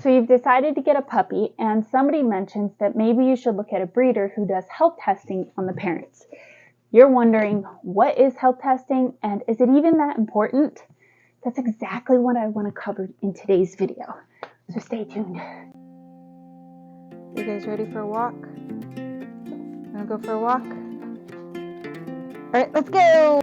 So you've decided to get a puppy, and somebody mentions that maybe you should look at a breeder who does health testing on the parents. You're wondering, what is health testing, and is it even that important? That's exactly what I want to cover in today's video. So stay tuned. You guys ready for a walk? Wanna go for a walk? All right, let's go!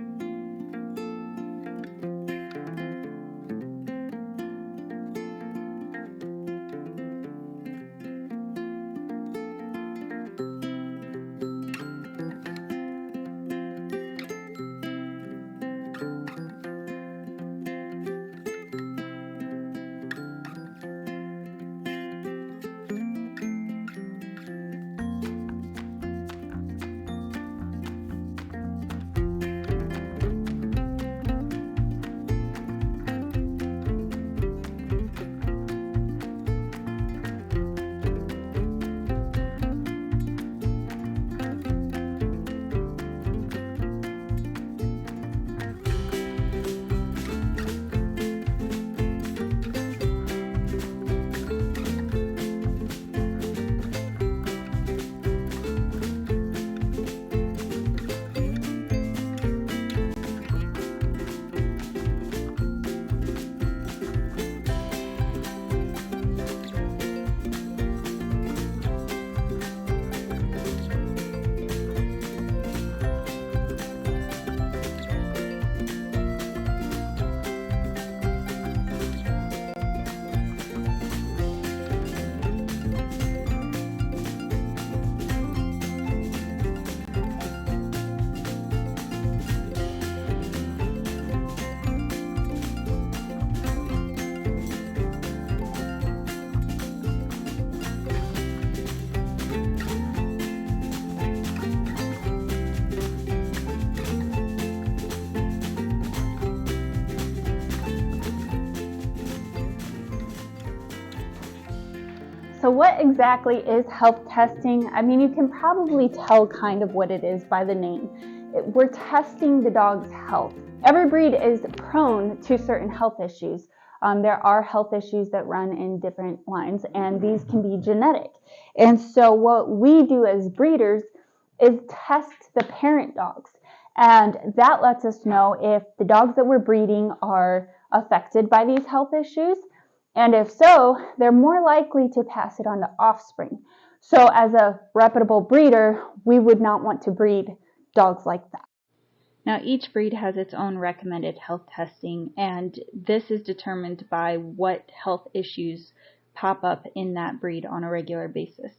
So what exactly is health testing? I mean, you can probably tell kind of what it is by the name. We're testing the dog's health. Every breed is prone to certain health issues. There are health issues that run in different lines, and these can be genetic. And so what we do as breeders is test the parent dogs. And that lets us know if the dogs that we're breeding are affected by these health issues. And if so, they're more likely to pass it on to offspring. So as a reputable breeder, we would not want to breed dogs like that. Now, each breed has its own recommended health testing, and this is determined by what health issues pop up in that breed on a regular basis.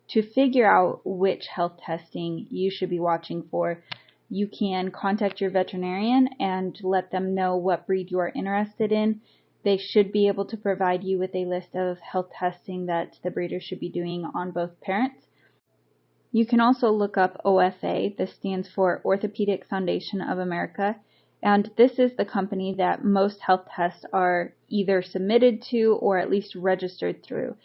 To figure out which health testing you should be watching for, you can contact your veterinarian and let them know what breed you are interested in. They should be able to provide you with a list of health testing that the breeder should be doing on both parents. You can also look up OFA. This stands for Orthopedic Foundation of America, and this is the company that most health tests are either submitted to or at least registered through.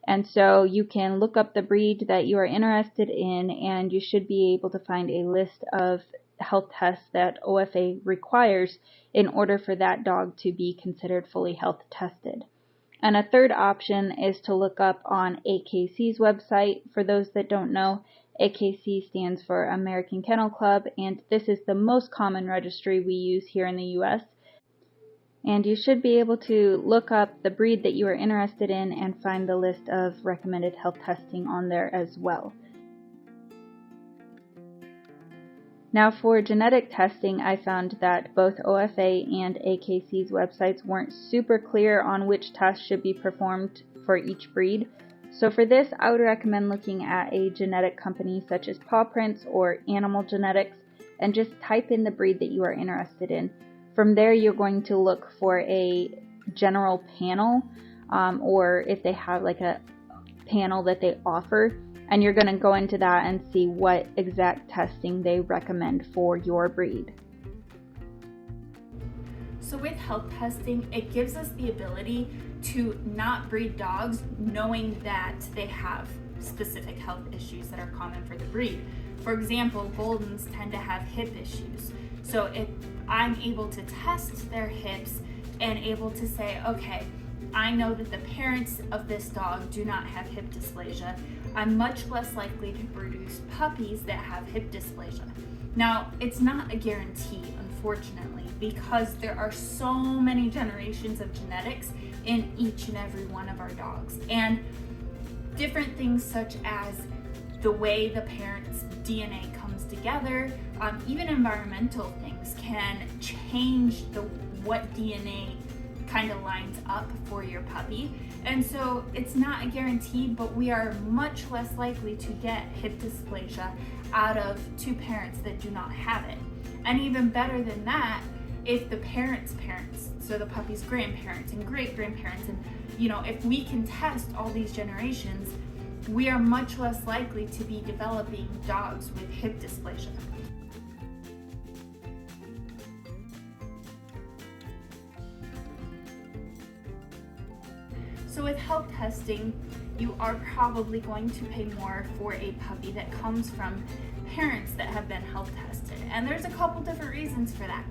And so you can look up the breed that you are interested in, and you should be able to find a list of health tests that OFA requires in order for that dog to be considered fully health tested. And a third option is to look up on AKC's website. For those that don't know, AKC stands for American Kennel Club, and this is the most common registry we use here in the US. And you should be able to look up the breed that you are interested in and find the list of recommended health testing on there as well. Now, for genetic testing, I found that both OFA and AKC's websites weren't super clear on which tests should be performed for each breed. So for this, I would recommend looking at a genetic company such as Paw Prints or Animal Genetics and just type in the breed that you are interested in. From there, you're going to look for a general panel, or if they have like a panel that they offer, and you're going to go into that and see what exact testing they recommend for your breed. So with health testing, it gives us the ability to not breed dogs knowing that they have specific health issues that are common for the breed. For example, Goldens tend to have hip issues. So if I'm able to test their hips and able to say, okay, I know that the parents of this dog do not have hip dysplasia, I'm much less likely to produce puppies that have hip dysplasia. Now, it's not a guarantee, unfortunately, because there are so many generations of genetics in each and every one of our dogs. And different things such as the way the parents' DNA comes together, even environmental things can change what DNA kind of lines up for your puppy. And so it's not a guarantee, but we are much less likely to get hip dysplasia out of two parents that do not have it. And even better than that, if the parents' parents, so the puppy's grandparents and great-grandparents, and if we can test all these generations, we are much less likely to be developing dogs with hip dysplasia. So with health testing, you are probably going to pay more for a puppy that comes from parents that have been health tested. And there's a couple different reasons for that.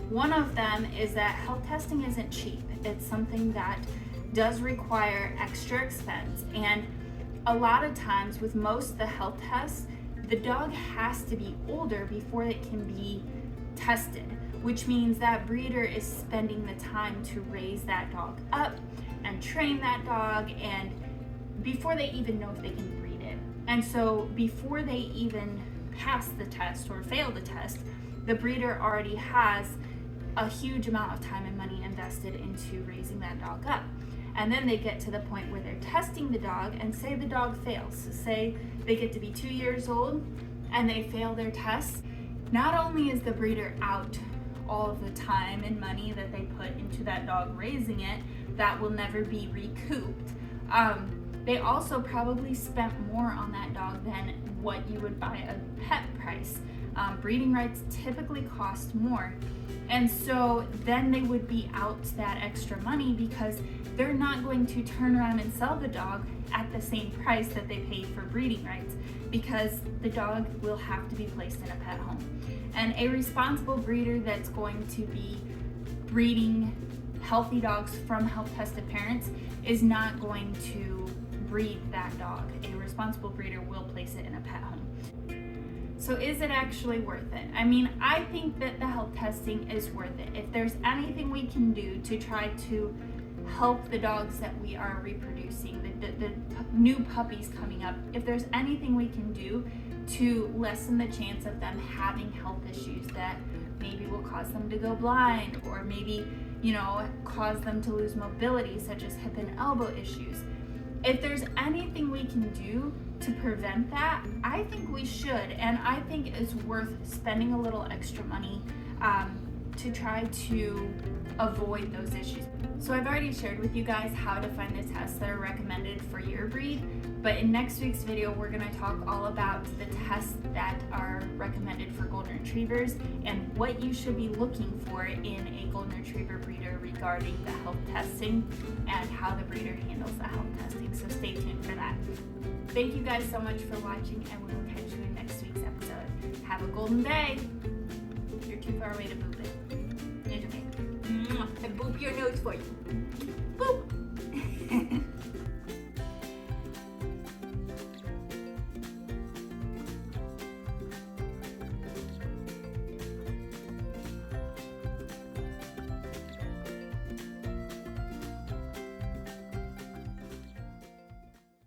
One of them is that health testing isn't cheap. It's something that does require extra expense. And a lot of times with most of the health tests, the dog has to be older before it can be tested, which means that breeder is spending the time to raise that dog up and train that dog, and before they even know if they can breed it. And so before they even pass the test or fail the test, the breeder already has a huge amount of time and money invested into raising that dog up. And then they get to the point where they're testing the dog, and say the dog fails. So say they get to be 2 years old and they fail their test. Not only is the breeder out all of the time and money that they put into that dog raising it, that will never be recouped. They also probably spent more on that dog than what you would buy a pet price. Breeding rights typically cost more. And so then they would be out that extra money because they're not going to turn around and sell the dog at the same price that they paid for breeding rights, because the dog will have to be placed in a pet home. And a responsible breeder that's going to be breeding healthy dogs from health-tested parents is not going to breed that dog. A responsible breeder will place it in a pet home. So is it actually worth it? I mean, I think that the health testing is worth it. If there's anything we can do to try to help the dogs that we are reproducing, the new puppies coming up, if there's anything we can do to lessen the chance of them having health issues that maybe will cause them to go blind, or maybe cause them to lose mobility, such as hip and elbow issues. If there's anything we can do to prevent that, I think we should, and I think it's worth spending a little extra money to try to avoid those issues. So I've already shared with you guys how to find the tests that are recommended for your breed, but in next week's video we're going to talk all about the tests that are recommended for golden retrievers and what you should be looking for in a golden retriever breeder regarding the health testing and how the breeder handles the health testing. So stay tuned for that. Thank you guys so much for watching, and we will catch you in next week's episode. Have a golden day. You're too far away to boop it. It's okay. I boop your nose for you. Boop.